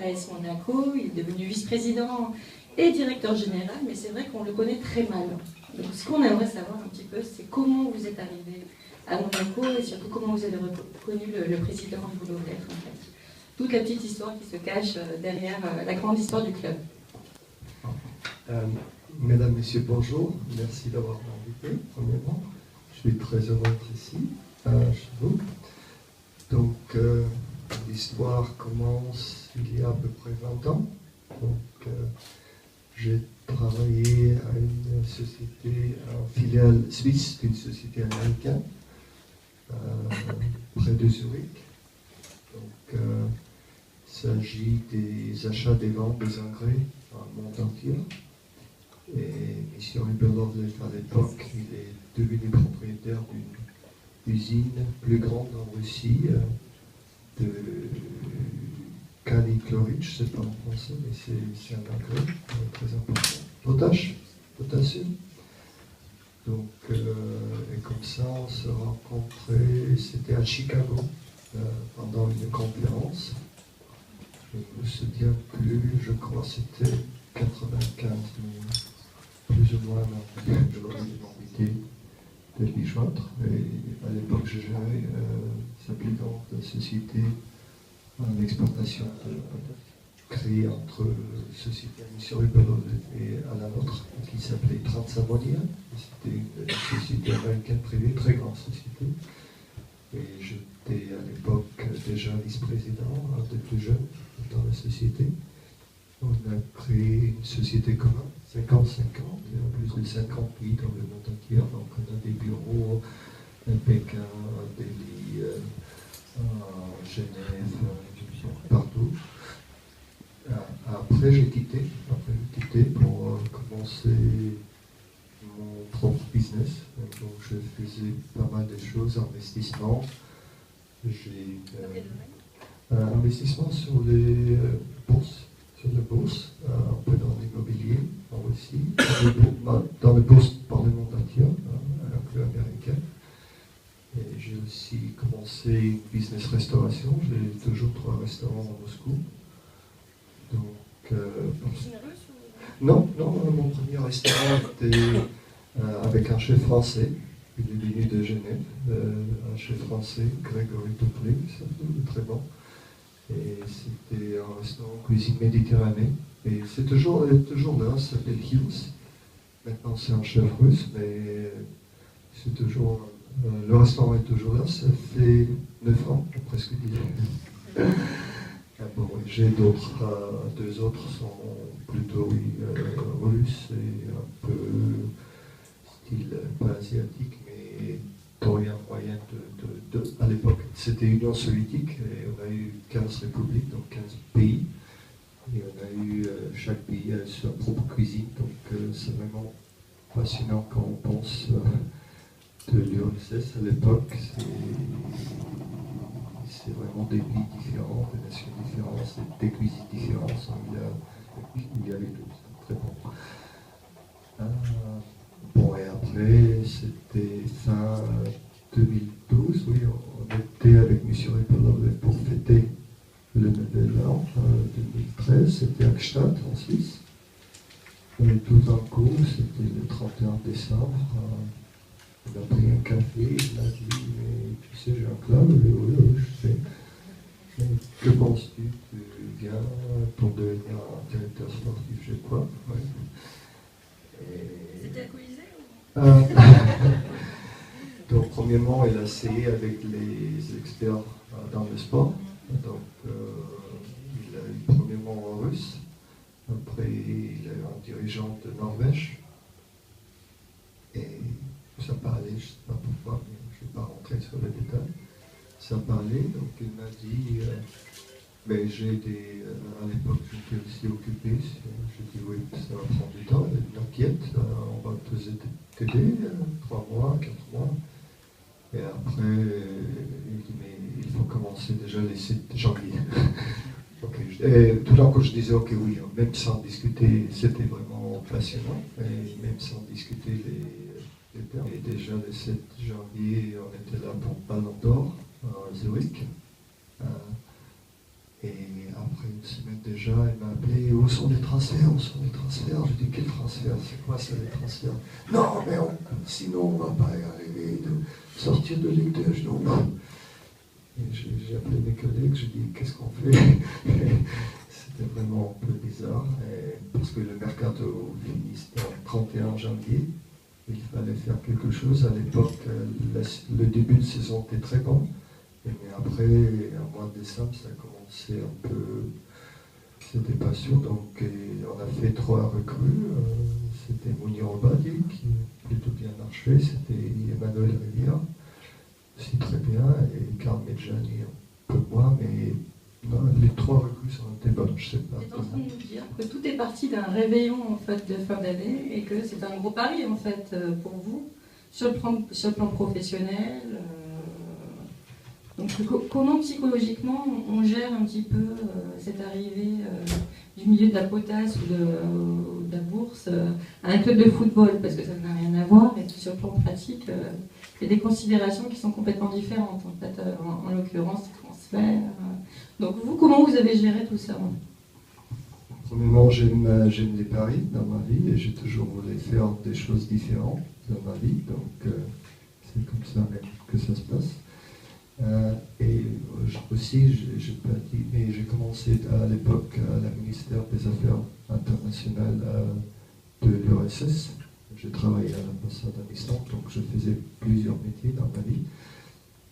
À l'AS Monaco, il est devenu vice-président et directeur général, mais c'est vrai qu'on le connaît très mal. Donc ce qu'on aimerait savoir un petit peu, c'est comment vous êtes arrivé à Monaco et surtout comment vous avez reconnu le président Bruno Vert, en fait. Toute la petite histoire qui se cache derrière la grande histoire du club. Mesdames, Messieurs, bonjour. Merci d'avoir invité, premièrement. Je suis très heureux d'être ici, chez vous. Donc, l'histoire commence il y a à peu près 20 ans. Donc, j'ai travaillé à une société, en filiale suisse d'une société américaine, près de Zurich. Donc, il s'agit des achats, des ventes, des engrais dans le monde entier. Et M. Ribelov, à l'époque, il est devenu propriétaire d'une usine plus grande en Russie, de kalichloride, je ne sais pas en français, mais c'est un engrais très important. Potassium. Donc, et comme ça, on se rencontrait, c'était à Chicago, pendant une conférence. Je ne me souviens plus, je crois que c'était 95, mais plus ou moins, je leur ai invité de l'y joindre. Et à l'époque, je gérais sa plus grande société en exportation créée entre société M. Ribelov et à la nôtre, qui s'appelait Transamonia. C'était une société américaine privée, très grande société. Et j'étais à l'époque déjà vice-président, un des plus jeunes dans la société. On a créé une société commune, 50-50, et en plus de 50 pays dans le monde entier. Donc on a des bureaux à Pékin, à Delhi, à Genève, partout. Après j'ai quitté pour commencer mon propre business. Donc je faisais pas mal de choses, investissement. J'ai investissement sur les bourses. Sur la bourse, un peu dans l'immobilier en Russie, dans la bourse par le monde entier, un peu américain. Et j'ai aussi commencé une business restauration. J'ai toujours 3 restaurants à Moscou. Donc, non, mon premier restaurant était avec un chef français. Il est venu de Genève, un chef français, Grégory Toplé, très bon. Et c'était un restaurant cuisine méditerranée. Et c'est toujours là, ça s'appelle Hughes. Maintenant c'est un chef russe, mais c'est toujours. Le restaurant est toujours là, ça fait 9 ans, presque 10 ans. Bon, j'ai d'autres, 2 autres sont plutôt russes et un peu style pas asiatique, mais coréen moyen à l'époque. C'était Union soviétique et on a eu 15 républiques, donc 15 pays. Et on a eu, chaque pays a sa propre cuisine, donc c'est vraiment passionnant quand on pense de l'URSS à l'époque. C'est vraiment des pays différents, des nations différentes, des cuisines différentes. Il y a les deux, c'est très bon. Bon, et après, c'était fin 2012, oui, on était avec M. Ribelov pour fêter le Nouvel An 2013, c'était à Gstaad, en Suisse. Et tout d'un coup, c'était le 31 décembre, on a pris un café, il m'a dit, mais tu sais, j'ai un club, oui, je sais. Mais que penses-tu? Tu viens pour devenir un directeur sportif, je crois. Ouais. C'était à Colisée Donc, premièrement, il a essayé avec les experts dans le sport. Donc, il a eu premièrement en russe. Après, il a eu un dirigeant de Norvège. Et ça parlait, je ne sais pas pourquoi, mais je ne vais pas rentrer sur les détails. Ça parlait, donc il m'a dit, ben, à l'époque, j'étais aussi occupé. J'ai dit, oui, ça va prendre du temps, t'inquiète, on va t'aider, 3 mois, 4 mois. Et après, il dit, mais il faut commencer déjà les 7 janvier. Okay. Et tout d'un coup, je disais, ok, oui, même sans discuter, c'était vraiment passionnant, et même sans discuter les termes. Et déjà le 7 janvier, on était là pour Ballon d'Or à Zurich. Et après une semaine déjà, elle m'a appelé, où sont les transferts? Où sont les transferts? Je dis, quel transfert? C'est quoi ça, les transferts? Non, mais sinon on ne va pas y arriver de sortir de Ligue 2. Je dis, non. Et j'ai appelé mes collègues, je dis, qu'est-ce qu'on fait? C'était vraiment un peu bizarre, parce que le mercato finissait le 31 janvier. Il fallait faire quelque chose. À l'époque, le début de saison était très bon. Mais après, en mois de décembre, ça a commencé un peu. C'était pas sûr. Donc, on a fait 3 recrues. C'était Mounir Obadi qui a plutôt bien marché. C'était Emmanuel Rivière, aussi très bien. Et Karl Medjani un peu moins. Mais non, les 3 recrues ont été bonnes. Je sais pas. Tu es en train de nous dire que tout est parti d'un réveillon en fait, de fin d'année et que c'est un gros pari en fait, pour vous sur le plan professionnel. Donc comment psychologiquement on gère un petit peu cette arrivée du milieu de la potasse ou de la bourse à un club de football, parce que ça n'a rien à voir, et sur le plan pratique, il y a des considérations qui sont complètement différentes, en fait, en l'occurrence, les transferts. Donc vous, comment vous avez géré tout ça? Premièrement, j'aime les paris dans ma vie et j'ai toujours voulu faire des choses différentes dans ma vie, donc c'est comme ça même que ça se passe. Et aussi, je peux dire, mais j'ai commencé à l'époque à la ministère des Affaires internationales de l'URSS. J'ai travaillé à l'ambassade à Islande, donc je faisais plusieurs métiers dans ma vie.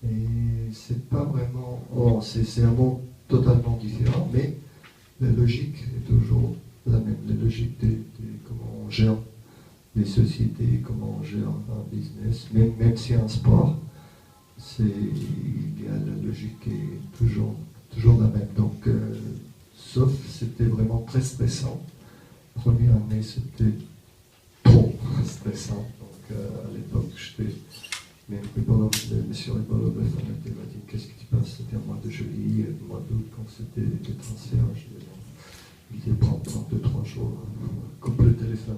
Et c'est pas vraiment, c'est un monde totalement différent, mais la logique est toujours la même. La logique de comment on gère les sociétés, comment on gère un business, même si un sport. Il y a la logique qui est toujours la même. Donc, sauf c'était vraiment très stressant. Première année, c'était trop stressant. Donc, à l'époque, même monsieur Ribolov m'a dit, qu'est-ce qui se passe? C'était un mois de juillet, un mois d'août, quand c'était les transferts. Il dit, prends 2-3 jours, coupe le téléphone.